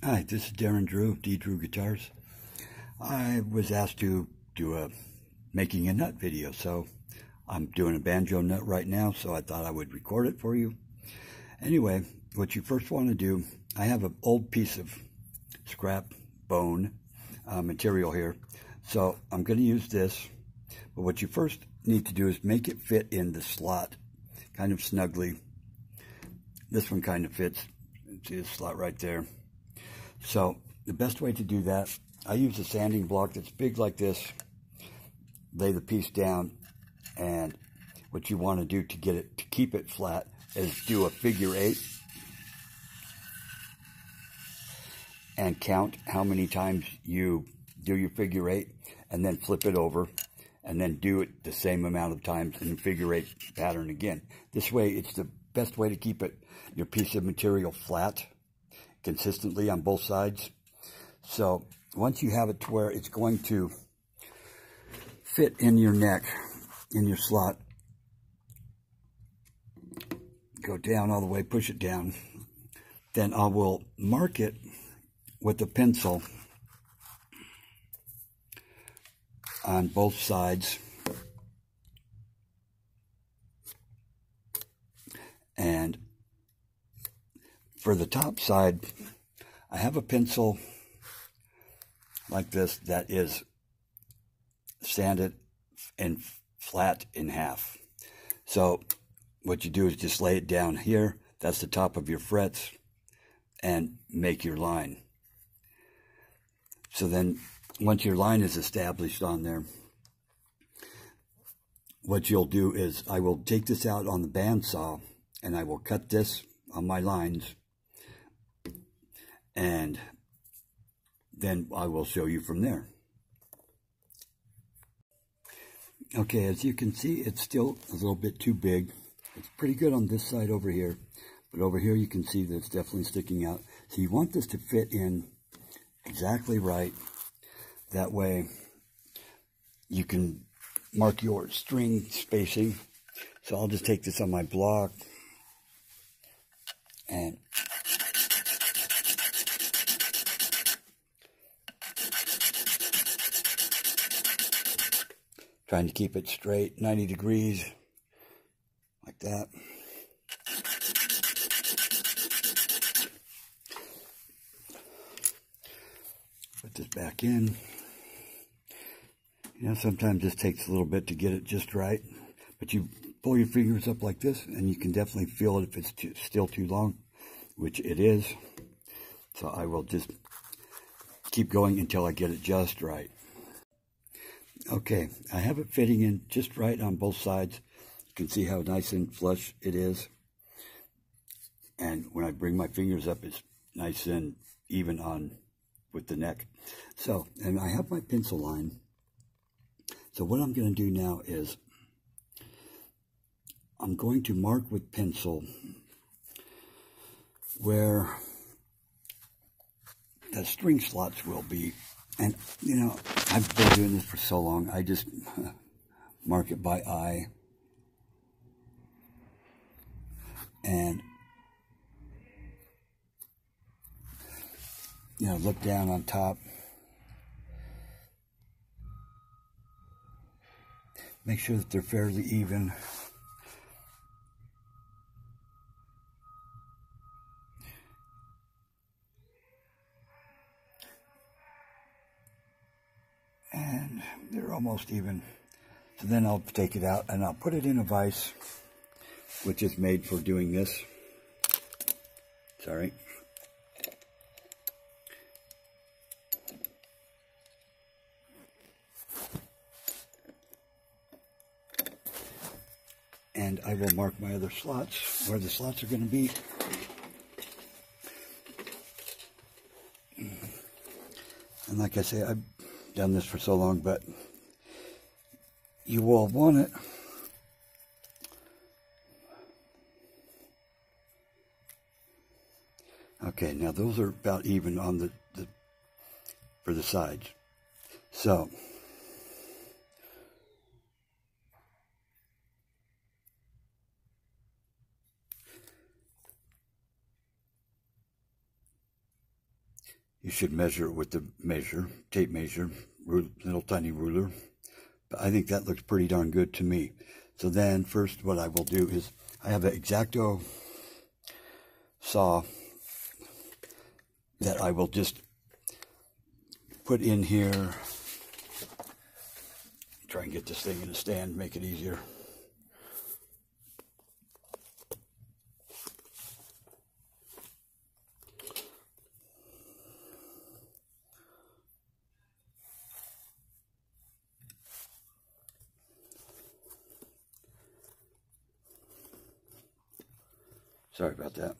Hi, this is Darren Drew, D. Drew Guitars. I was asked to do a making a nut video, so I'm doing a banjo nut right now, so I thought I would record it for you. Anyway, what you first want to do, I have an old piece of scrap bone material here, so I'm going to use this, but what you first need to do is make it fit in the slot kind of snugly. This one kind of fits. See the slot right there. So the best way to do that, I use a sanding block that's big like this, lay the piece down, and what you want to do to get it, to keep it flat, is do a figure 8 and count how many times you do your figure 8, and then flip it over and then do it the same amount of times in the figure 8 pattern again. This way it's the best way to keep it, your piece of material, flat consistently on both sides. So once you have it to where it's going to fit in your neck, in your slot, go down all the way, push it down, then I will mark it with a pencil on both sides, and for the top side, I have a pencil like this that is sanded and flat in half. So what you do is just lay it down here, that's the top of your frets, and make your line. So then once your line is established on there, what you'll do is I will take this out on the bandsaw and I will cut this on my lines, and then I will show you from there. Okay, as you can see, it's still a little bit too big. It's pretty good on this side over here, but over here you can see that it's definitely sticking out. So you want this to fit in exactly right. That way you can mark your string spacing. So I'll just take this on my block and trying to keep it straight, 90 degrees, like that. Put this back in. You know, sometimes this takes a little bit to get it just right, but you pull your fingers up like this, and you can definitely feel it if it's still too long, which it is. So I will just keep going until I get it just right. Okay, I have it fitting in just right on both sides. You can see how nice and flush it is. And when I bring my fingers up, it's nice and even on with the neck. So, and I have my pencil line. So what I'm going to do now is I'm going to mark with pencil where the string slots will be. And, you know, I've been doing this for so long, I just mark it by eye. And, you know, look down on top. Make sure that they're fairly even. And they're almost even. So then I'll take it out and I'll put it in a vise, which is made for doing this. Sorry. And I will mark my other slots, where the slots are going to be. And like I say, I've done this for so long, but you will want it okay. Now those are about even on the for the sides. So you should measure it with the tape measure, little tiny ruler. But I think that looks pretty darn good to me. So then first what I will do is, I have an X-Acto saw that I will just put in here. Try and get this thing in a stand, make it easier. Sorry about that.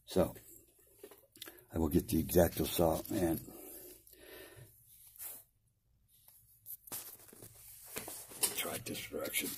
So, I will get the X-Acto saw and try it this direction.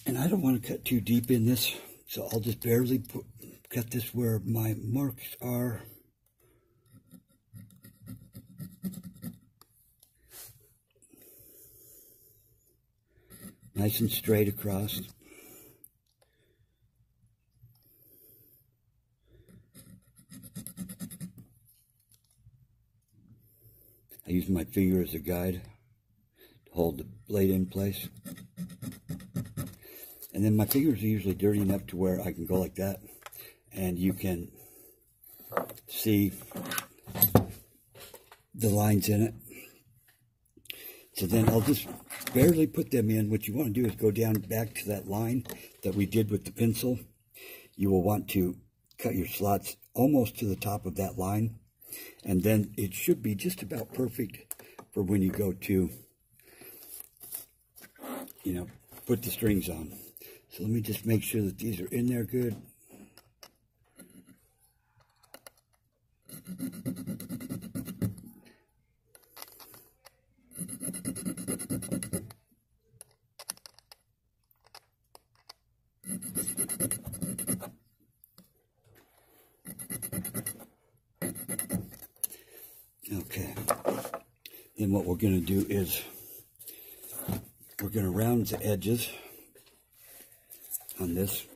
And I don't want to cut too deep in this, so I'll just barely cut this where my marks are. Nice and straight across. I use my finger as a guide to hold the blade in place. And then my fingers are usually dirty enough to where I can go like that, and you can see the lines in it. So then I'll just barely put them in. What you want to do is go down back to that line that we did with the pencil. You will want to cut your slots almost to the top of that line, and then it should be just about perfect for when you go to, put the strings on. So let me just make sure that these are in there good. Okay. Then what we're going to do is we're going to round the edges on this,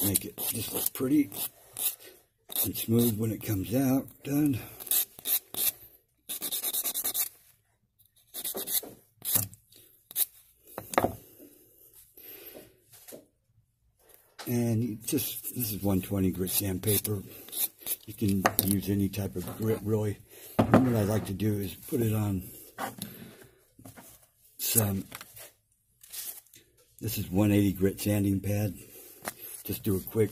make it just look pretty and smooth when it comes out done. And this is 120 grit sandpaper. You can use any type of grit, really. And what I like to do is put it on this is 180 grit sanding pad. Just do a quick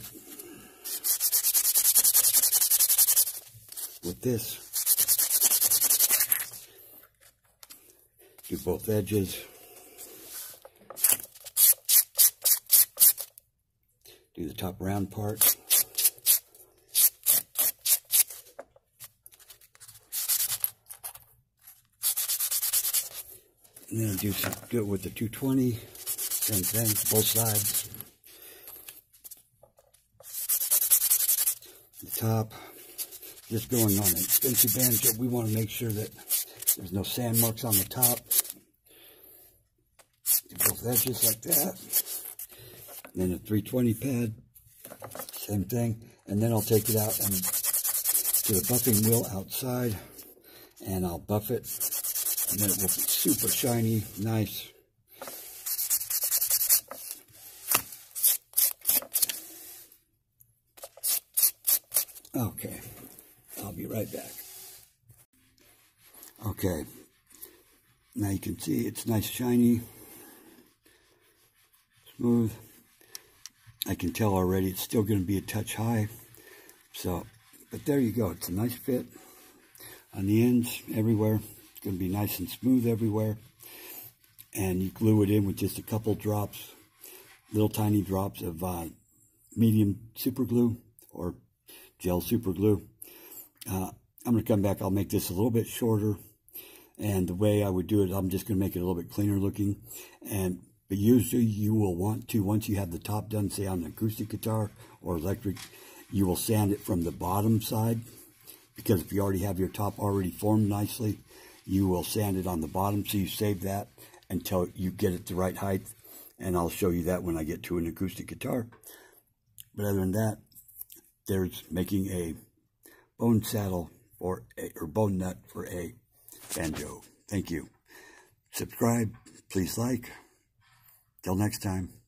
with this. Do both edges. Do the top round part. And then do it with the 220, same thing, both sides. The top, just going on an expensive banjo, we want to make sure that there's no sand marks on the top. Do both edges like that. And then a 320 pad, same thing. And then I'll take it out and to the buffing wheel outside, and I'll buff it. And then it will be super shiny, nice. Okay, I'll be right back. Okay, now you can see it's nice, shiny, smooth. I can tell already it's still going to be a touch high. So, but there you go. It's a nice fit on the ends, everywhere. Going to be nice and smooth everywhere, and you glue it in with just a couple drops little tiny drops of medium super glue or gel super glue. I'm going to come back. I'll make this a little bit shorter. And the way I would do it, I'm just going to make it a little bit cleaner looking. But usually you will want to, once you have the top done, say on an acoustic guitar or electric, you will sand it from the bottom side. Because if you already have your top already formed nicely, you will sand it on the bottom. So you save that until you get it the right height. And I'll show you that when I get to an acoustic guitar. But other than that, there's making a bone saddle or bone nut for a banjo. Thank you. Subscribe. Please like. Till next time.